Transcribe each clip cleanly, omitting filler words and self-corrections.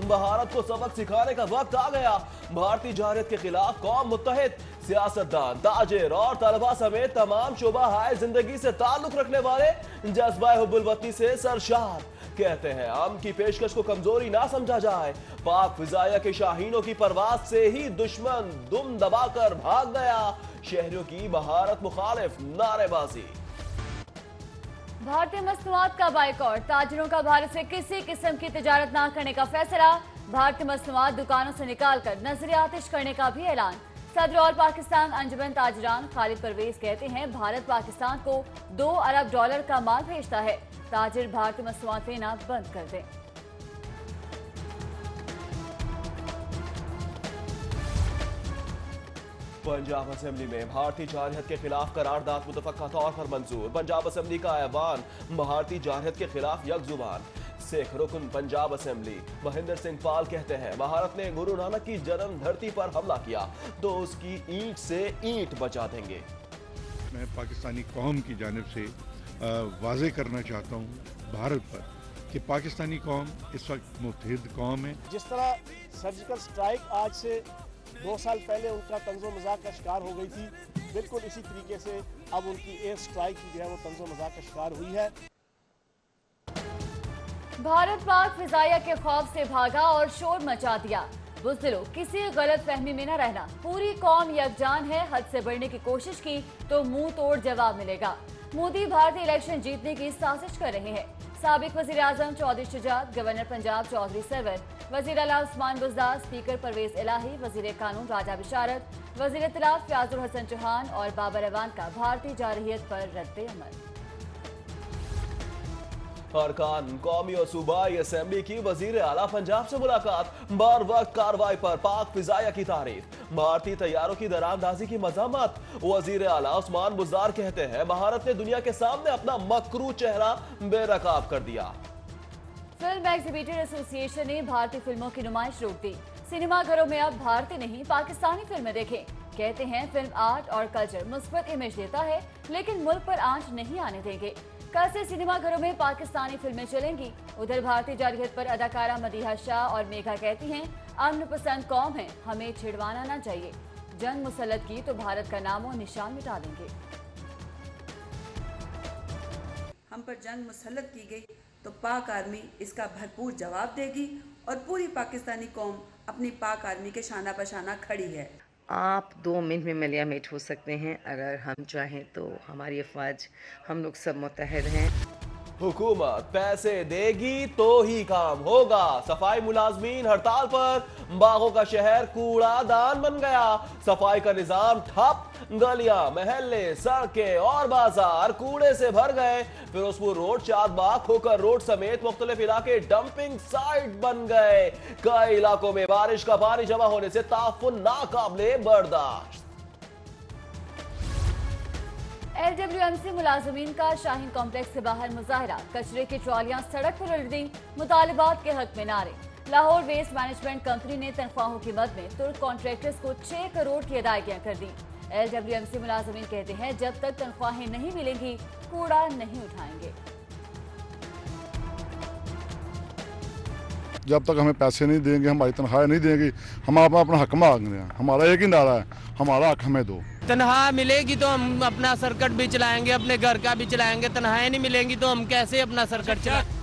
भारत को सबक सिखाने का वक्त आ गया। भारतीय जारहियत के खिलाफ कौम मुत्तहिद। सियासतदान, ताजिर और तलबा समेत तमाम शोबा हाय जिंदगी से ताल्लुक रखने वाले जज्बा हुब्बुल वतनी से सरशार। कहते हैं अमन की पेशकश को कमजोरी ना समझा जाए। पाक फिजाया के शाहीनों की परवाज से ही दुश्मन दुम दबाकर भाग गया। शहरियों की महारत मुखालिफ नारेबाजी। भारतीय मसनूआत का बाइकॉट, ताजिरों का भारत से किसी किस्म की तिजारत ना करने का फैसला। भारतीय मसनूआत दुकानों से निकालकर नजर आतिश करने का भी ऐलान। सदर और पाकिस्तान अंजुमन ताजिरान खालिद परवेज कहते हैं भारत पाकिस्तान को $2 अरब का माल भेजता है। ताजिर भारतीय मसनूआत लेना बंद कर दें। पंजाब असेंबली में भारतीय जारहियत के खिलाफ करारदाद मुतफक्का तौर पर मंजूर। पंजाब असेंबली का ऐवान भारतीय जारहियत के खिलाफ यकजुबान। सिख रुकन पंजाब असेंबली महेंद्र सिंह पाल कहते हैं भारत ने गुरु नानक की जन्म धरती पर हमला किया तो उसकी ईंट से ईंट बचा देंगे। मैं पाकिस्तानी कौम की जानिब से वाज़े करना चाहता हूँ भारत पर कि पाकिस्तानी कौम इस वक्त मुत्तहिद कौम है। जिस तरह सर्जिकल स्ट्राइक आज से 2 साल पहले उनका तंज़ो मज़ाक का शिकार हो गई थी, बिल्कुल इसी तरीके से अब उनकी एयर स्ट्राइक जो है वो तंज़ो मज़ाक का शिकार हुई है। भारत पाक फिजाया के खौफ से भागा और शोर मचा दिया। बुज़दिलों, किसी गलत फहमी में न रहना। पूरी कौम यकजान है। हद से बढ़ने की कोशिश की तो मुंह तोड़ जवाब मिलेगा। मोदी भारतीय इलेक्शन जीतने की साजिश कर रहे हैं। साबिक वजीर आजम चौधरी शुजात, गवर्नर पंजाब चौधरी सरवर, वजीर आला उस्मान बुज़दार, स्पीकर परवेज इलाही, वजीर कानून राजा बिशारत, वजीर इत्तलाफ फयाजुल हसन चौहान और बाबर अवान का भारतीय जारहियत पर रद्द अमल। अरकान कौमी और सूबाई असेंबली की वजीर आला पंजाब से मुलाकात। बर वक्त कार्रवाई पर पाक फिजाया की तारीफ। भारतीय तैयारों की दरामदाजी की मज़ामत। वजीर आला उस्मान बुज़दार कहते हैं भारत ने दुनिया के सामने अपना मकरू चेहरा बेनकाब कर दिया। फिल्म एग्जीबिटर एसोसिएशन ने भारतीय फिल्मों की नुमाइश रोक दी। सिनेमा घरों में अब भारतीय नहीं पाकिस्तानी फिल्में देखें। कहते हैं फिल्म आर्ट और कल्चर मुस्बत इमेज देता है लेकिन मुल्क पर आंच नहीं आने देंगे। कल से सिनेमा घरों में पाकिस्तानी फिल्में चलेंगी। उधर भारतीय जारहियत पर अदाकारा मदीहा शाह और मेघा कहती हैं अमन पसंद कौम है, हमें छिड़वाना ना चाहिए। जंग मुसल्लत की तो भारत का नामो निशान मिटा देंगे। हम पर जंग मुसल्लत की गई तो पाक आर्मी इसका भरपूर जवाब देगी और पूरी पाकिस्तानी कौम अपनी पाक आर्मी के शाना बशाना खड़ी है। आप 2 मिनट में मिलियामेट हो सकते हैं अगर हम चाहें तो। हमारी अफवाज, हम लोग सब मुत्तहिद हैं। हुकूमत पैसे देगी तो ही काम होगा। सफाई मुलाजमीन हड़ताल पर। बागों का शहर कूड़ादान बन गया। सफाई का निजाम ठप। गलियां, महल्ले, सड़कें और बाजार कूड़े से भर गए। फिरोजपुर रोड, चांदबाग, खोकर रोड समेत मुख्तलिफ इलाके डंपिंग साइट बन गए। कई इलाकों में बारिश का पानी जमा होने से ताफुन नाकाबिले बर्दाश्त। LWMC मुलाजमीन का शाहीन कॉम्प्लेक्स से बाहर मुजाहरा। कचरे की ट्रॉलियां सड़क पर उलट दी। मुतालिबात के हक में नारे। लाहौर वेस्ट मैनेजमेंट कंपनी ने तनख्वाहों की मद में तुर्क कॉन्ट्रैक्टर्स को 6 करोड़ की अदायगियां कर दी। LWMC मुलाजमीन कहते हैं जब तक तनख्वाहें नहीं मिलेंगी कूड़ा नहीं उठाएंगे। जब तक हमें पैसे नहीं देंगे, हमारी तनख्वाह नहीं देंगी, हम अपना हक मांग रहे हैं। हमारा एक ही नारा है, हमारा हक हमें दो। तनख्वाह मिलेगी तो हम अपना सर्किट भी चलाएंगे, अपने घर का भी चलाएंगे। तनख्वाहें नहीं मिलेंगी तो हम कैसे अपना सर्किट चलाएंगे।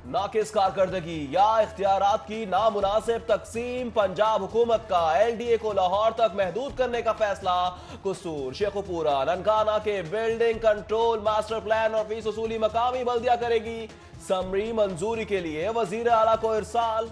नाकिस कारकर्दगी या इख्तियारात की नामुनासिब तकसीम। पंजाब हुकूमत का LDA को लाहौर तक महदूद करने का फैसला। कसूर, शेखुपुरा, ननकाना के बिल्डिंग कंट्रोल मास्टर प्लान और फीस वसूली मकामी बल्दिया करेगी। समरी मंजूरी के लिए वजीर आला को इरसाल।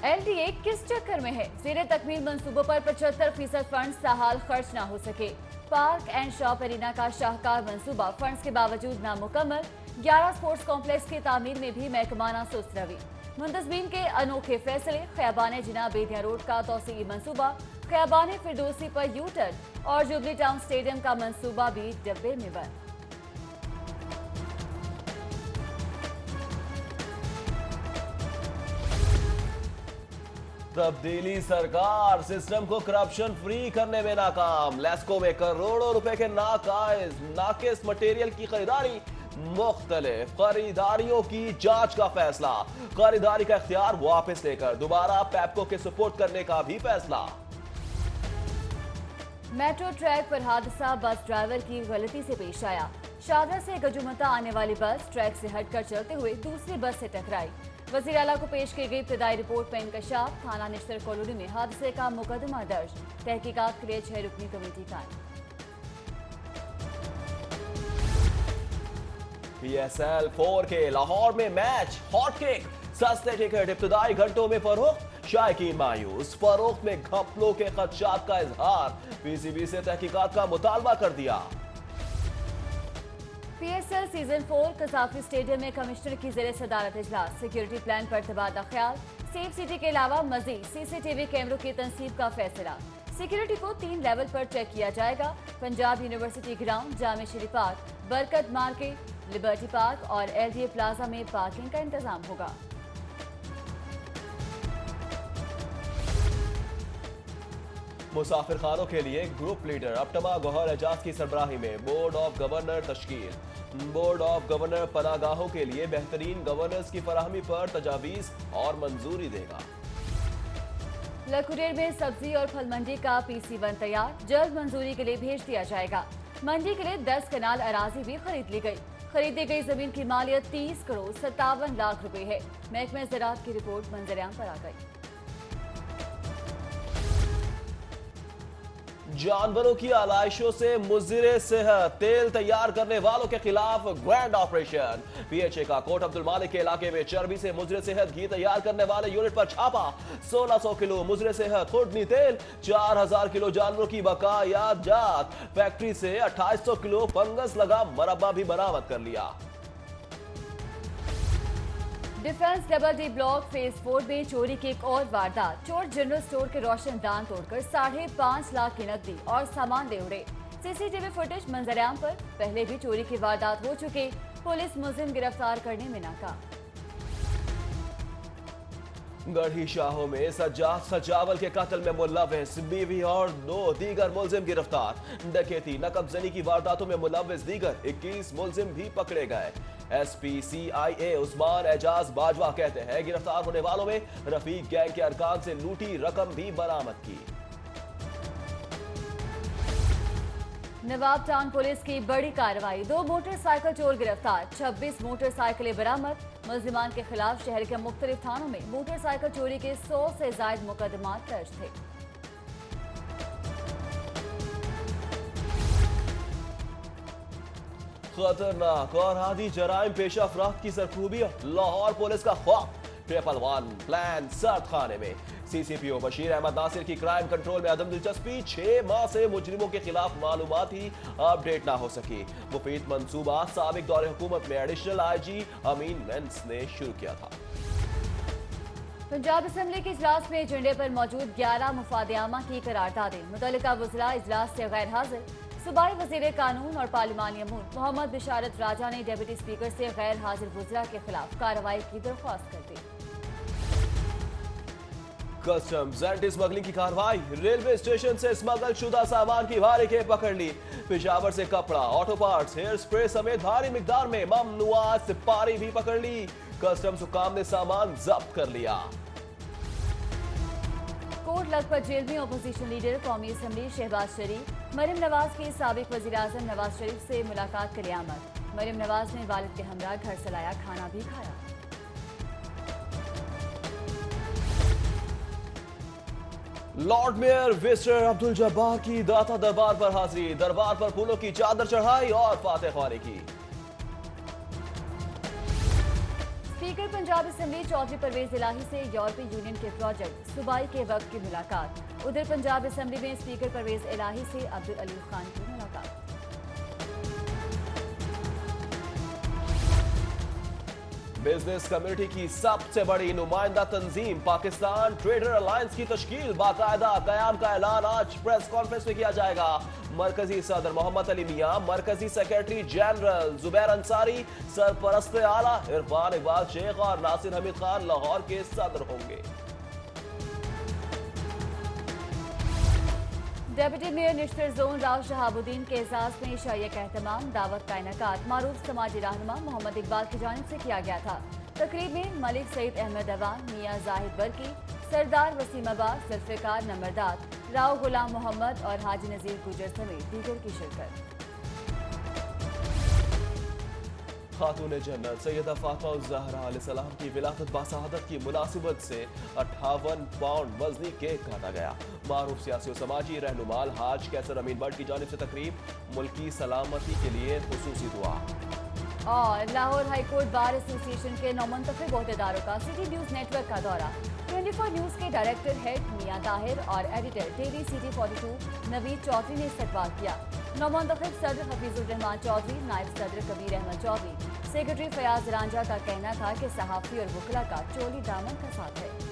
LDA किस चक्कर में है? ज़ेरे तकमील मंसूबों पर 75% फंड साहाल खर्च ना हो सके। पार्क एंड शॉप एरिना का शाहकार मंसूबा फंड्स के बावजूद नामुकम्मल। 11 स्पोर्ट्स कॉम्प्लेक्स की तामीर में भी महकमाना सुस्त रवि। मुंतजमीन के अनोखे फैसले। खयाबान जिना बेदिया रोड का तोसी मंसूबा। खयाबान फिरदौसी पर यू टर्न और जुबली टाउन स्टेडियम का मंसूबा भी डब्बे में बंद। तब्दीली सरकार सिस्टम को करप्शन फ्री करने में नाकाम। लेस्को में करोड़ों रुपए के नाकिस मटेरियल की खरीदारी। मुख्तलिफ खरीदारियों की जांच का फैसला, खरीदारी का इख्तियार वापस लेकर दोबारा पैप्को के सुपुर्द करने का भी फैसला। मेट्रो ट्रैक पर हादसा, बस ड्राइवर की गलती से पेश आया। शादरा से गजुमता आने वाली बस ट्रैक से हटकर चलते हुए दूसरी बस से टकराई। वजीर आला को पेश की गई इब्तदाई रिपोर्ट में इंकशाफ, थाना निश्तर कॉलोनी में हादसे का मुकदमा दर्ज, तहकीकात के लिए 6 रुकनी कमेटी कायम। PSL 4 के लाहौर में मैच हॉट केक, सस्ते टिकट इब्तदाई घंटों में फरोख्त, शायकीन मायूस, फरोख्त में घपलों के खदशात का इजहार, PCB से तहकीकात का मुतालबा कर दिया। PSL सीजन 4 कजाफी स्टेडियम में कमिश्नर की ज़ेरे सदारत इजलास, सिक्योरिटी प्लान पर तबादला ख्याल, सेफ सिटी के अलावा मजीद CCTV कैमरों की तनसीब का फैसला। सिक्योरिटी को 3 लेवल पर चेक किया जाएगा। पंजाब यूनिवर्सिटी ग्राउंड, जामे शरी park, Barkat market, Liberty park और LDA प्लाजा में पार्किंग का इंतजाम होगा। मुसाफिर खानों के लिए ग्रुप लीडर अपटमा गौहर एजाज की सरबराही में बोर्ड ऑफ गवर्नर तश्कील। बोर्ड ऑफ गवर्नर पनागाहों के लिए बेहतरीन गवर्नर्स की फराहमी पर तजावीज और मंजूरी देगा। लखुरेर में सब्जी और फल मंडी का PC1 तैयार, जल्द मंजूरी के लिए भेज दिया जाएगा। मंडी के लिए 10 कनाल अराजी भी खरीद ली गई। खरीदी गई जमीन की मालियत 30 करोड़ 57 लाख रुपए है। महकमे ज़राअत की रिपोर्ट मंजरेआम पर आ गई। जानवरों की आलाइशों से मुज़िर सेहत, तेल तैयार करने वालों के खिलाफ ग्रैंड ऑपरेशन। PHA का कोट अब्दुल मालिक के इलाके में चर्बी से मुज़िर सेहत घी तैयार करने वाले यूनिट पर छापा। 1600 किलो मुज़िर सेहत खुर्दनी तेल, 4000 किलो जानवरों की बकाया जात, फैक्ट्री से 2800 किलो फंगस लगा मरब्बा भी बरामद कर लिया। Defence double D block phase 4 में चोरी की एक और वारदात, चोर जनरल स्टोर के रोशनदान तोड़कर 5.5 लाख की नकदी और सामान ले उड़े। CCTV फुटेज मंजरेआम पर। पहले भी चोरी की वारदात हो चुके, पुलिस मुलजिम गिरफ्तार करने में नाकाम। गढ़ी शाहों में सज्जाद सजावल के कत्ल में मुलव्विस बीवी और 2 दीगर मुलजिम गिरफ्तार। डकैती नकबजनी की वारदातों में मुलव्विस दीगर 21 मुलजिम भी पकड़े गए। SP CIA उस्मान एजाज बाजवा कहते हैं गिरफ्तार होने वालों में रफीक गैंग के अरकान से लूटी रकम भी बरामद की। नवाब टाउन पुलिस की बड़ी कार्रवाई, 2 मोटरसाइकिल चोर गिरफ्तार, 26 मोटरसाइकिलें बरामद। मुलजिमान के खिलाफ शहर के मुख्तलिफ थानों में मोटरसाइकिल चोरी के 100 से ज्यादा मुकदमात दर्ज थे। खतरनाक और आदि जराइम पेशा अफराद की सरखूबियां, लाहौर पुलिस का ख्वाब। 111 प्लान सर्द खाने में। CCPO बशीर अहमद नासिर की क्राइम कंट्रोल में अदम दिलचस्पी, 6 माह से मुजरिमों के खिलाफ मालूमात ही अपडेट ना हो सकी। मुफीद मंसूबा साबिक दौरे हुकूमत में एडिशनल IG अमीन मेंस ने शुरू किया था। पंजाब असम्बली के इजलास में एजेंडे पर मौजूद 11 मुफादियामा की करारदादें, मुतल्लिका वज़रा इजलास से गैर हाजिर। सूबाई वज़ीर कानून और पार्लिमानी अमूर मोहम्मद बिशारत राजा ने डिप्टी स्पीकर से गैर हाजिर वज़रा के खिलाफ कार्रवाई की दरख्वास्त कर दी। कस्टम्स एंटी स्मगलिंग की कार्रवाई, रेलवे स्टेशन से स्मगल शुदा सामान की भारी खेप पकड़ ली। पेशावर से कपड़ा, ऑटो पार्ट्स, हेयर स्प्रे समेत भारी मिकदार में ममनुआत सिपारी भी पकड़ ली। कस्टम्स हुकाम ने सामान जब्त कर लिया। कोट लखपत जेल में अपोजिशन लीडर कौमी असम्बली शहबाज शरीफ, मरियम नवाज की साबिक वज़ीर आज़म नवाज शरीफ से मुलाकात के लिए आमद। मरियम नवाज ने वालिद के हमरा घर से लाया खाना भी खाया। लॉर्ड मेयर विस्टर अब्दुल जब्बार की दाता दरबार पर हाजिरी, दरबार पर फूलों की चादर चढ़ाई और फातह ख्वारी की। स्पीकर पंजाब असम्बली चौधरी परवेज इलाही से यूरोपीय यूनियन के प्रोजेक्ट सूबाई के वक्त की मुलाकात। उधर पंजाब असम्बली में स्पीकर परवेज इलाही से अब्दुल अली खान की मुलाकात। बिजनेस कम्युनिटी की सबसे बड़ी नुमाइंदा तंजीम पाकिस्तान ट्रेडर अलायंस की तश्कील, बाकायदा कयाम का ऐलान आज प्रेस कॉन्फ्रेंस में किया जाएगा। मरकजी सदर मोहम्मद अली मियां, मरकजी सेक्रेटरी जनरल जुबैर अंसारी, सरपरस्त आला इरफान इकबाल शेख और नासिर हमीद खान लाहौर के सदर होंगे। डेप्यूटी मेयर निश्चित जोन राव शहाबुद्दीन के एजाज में शयक एहतमाम दावत का इनेकाद मारूफ समाजी रहनुमा मोहम्मद इकबाल की जानिब से किया गया था। तकरीब में मलिक सईद अहमद अवान, मियाँ जाहिद बरकी, सरदार वसीम अब्बास, जुल्फिकार नंबरदार, राव गुलाम मोहम्मद और हाजी नजीर गुजर समेत दीगर की शिरकत। खातून जन्नत सैयदा फातिमा ज़हरा अलैहिस्सलाम की विलादत बासआदत की मुनासिबत से 58 पाउंड वजनी केक काटा गया। मारूफ सियासी और समाजी रहनुमा हाज कैसर अमीन बट की जानिब से तकरीब, मुल्की सलामती के लिए खुसूसी दुआ। और लाहौर हाईकोर्ट बार एसोसिएशन के नौमंतखब ओहदेदारों का सिटी न्यूज नेटवर्क का दौरा। 24 न्यूज के डायरेक्टर हेड मियां ताहिर और editor daily city 42 Naveed Chaudhry ने इस्तकबाल किया। नौमंतखब सदर हफीजुर रहमान चौधरी, नायब सदर कबीर अहमद चौधरी, सेक्रेटरी फयाज रांझा का कहना था कि सहाफ़ी और वकला का चोली दामन का साथ है।